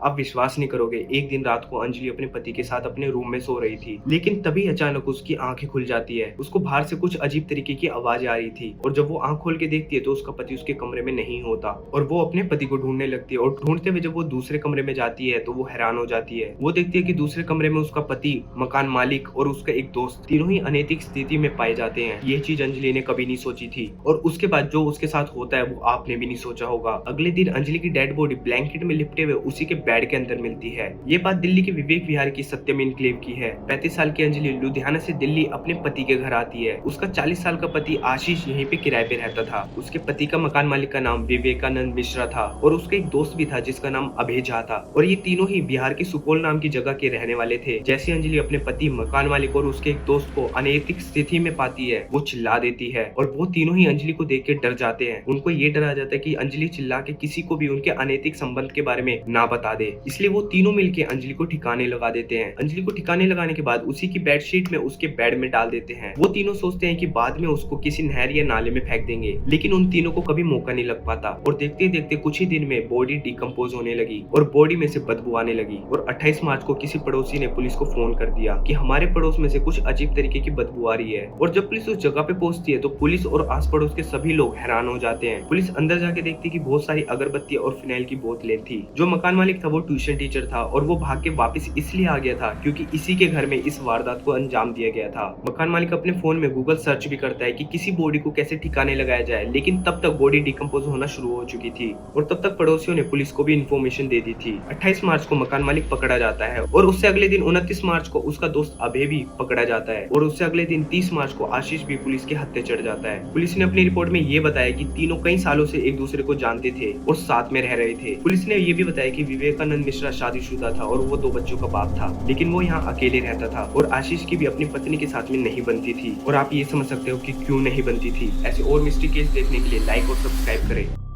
आप विश्वास नहीं करोगे, एक दिन रात को अंजलि अपने पति के साथ अपने रूम में सो रही थी, लेकिन तभी अचानक उसकी आंखें खुल जाती है। उसको बाहर से कुछ अजीब तरीके की आवाज आ रही थी और जब वो आंख खोल के देखती है तो उसका पति उसके कमरे में नहीं होता और वो अपने पति को ढूंढने लगती है। और ढूंढते हुए जब वो दूसरे कमरे में जाती है तो वो हैरान हो जाती है। वो देखती है कि दूसरे कमरे में उसका पति, मकान मालिक और उसका एक दोस्त तीनों ही अनैतिक स्थिति में पाए जाते हैं। ये चीज अंजलि ने कभी नहीं सोची थी और उसके बाद जो उसके साथ होता है वो आपने भी नहीं सोचा होगा। अगले दिन अंजलि की डेड बॉडी ब्लैंकेट में लिपटे हुए उसी के बेड के अंदर मिलती है। ये बात दिल्ली के विवेक विहार की सत्यम एन्क्लेव की है। 35 साल की अंजलि लुधियाना से दिल्ली अपने पति के घर आती है। उसका 40 साल का पति आशीष यहीं पे किराए पे रहता था। उसके पति का मकान मालिक का नाम विवेकानंद मिश्रा था और उसका एक दोस्त भी था जिसका नाम अभय झा था और ये तीनों ही बिहार के सुपौल नाम की जगह के रहने वाले थे। जैसे अंजलि अपने पति, मकान मालिक और उसके एक दोस्त को अनैतिक स्थिति में पाती है, वो चिल्ला देती है और वो तीनों ही अंजलि को देख के डर जाते हैं। उनको ये डर आ जाता है कि अंजलि चिल्ला के किसी को भी उनके अनैतिक संबंध के बारे में ना बता दे, इसलिए वो तीनों मिलके अंजलि को ठिकाने लगा देते हैं। अंजलि को ठिकाने लगाने के बाद उसी की बेडशीट में उसके बेड में डाल देते हैं। वो तीनों सोचते हैं कि बाद में उसको किसी नहर या नाले में फेंक देंगे, लेकिन उन तीनों को कभी मौका नहीं लग पाता और देखते देखते कुछ ही दिन में बॉडी डिकम्पोज होने लगी और बॉडी में से बदबू आने लगी। और 28 मार्च को किसी पड़ोसी ने पुलिस को फोन कर दिया कि हमारे पड़ोस में से कुछ अजीब तरीके की बदबू आ रही है। और जब पुलिस उस जगह पे पहुंचती है तो पुलिस और आस पड़ोस के सभी लोग हैरान हो जाते हैं। पुलिस अंदर जाके देखती है कि बहुत सारी अगरबत्ती और फिनाइल की बोतलें थी। जो मकान मालिक था वो ट्यूशन टीचर था और वो भाग के वापस इसलिए आ गया था क्योंकि इसी के घर में इस वारदात को अंजाम दिया गया था। मकान मालिक अपने फोन में गूगल सर्च भी करता है कि किसी बॉडी को कैसे ठिकाने लगाया जाए, लेकिन तब तक बॉडी डिकम्पोज होना शुरू हो चुकी थी और तब तक पड़ोसियों ने पुलिस को भी इन्फॉर्मेशन दे दी थी। 28 मार्च को मकान मालिक पकड़ा जाता है और उससे अगले दिन 29 मार्च को उसका दोस्त अभय भी पकड़ा जाता है और उससे अगले दिन 30 मार्च को आशीष भी पुलिस के हत्थे चढ़ जाता है। पुलिस ने अपनी रिपोर्ट में ये बताया कि तीनों कई सालों से एक दूसरे को जानते थे और साथ में रह रहे थे। पुलिस ने ये भी बताया कि विवेकानंद मिश्रा शादीशुदा था और वो 2 बच्चों का बाप था, लेकिन वो यहाँ अकेले रहता था और आशीष की भी अपनी पत्नी के साथ में नहीं बनती थी। और आप ये समझ सकते हो कि क्यों नहीं बनती थी। ऐसे और मिस्ट्री केस देखने के लिए लाइक और सब्सक्राइब करें।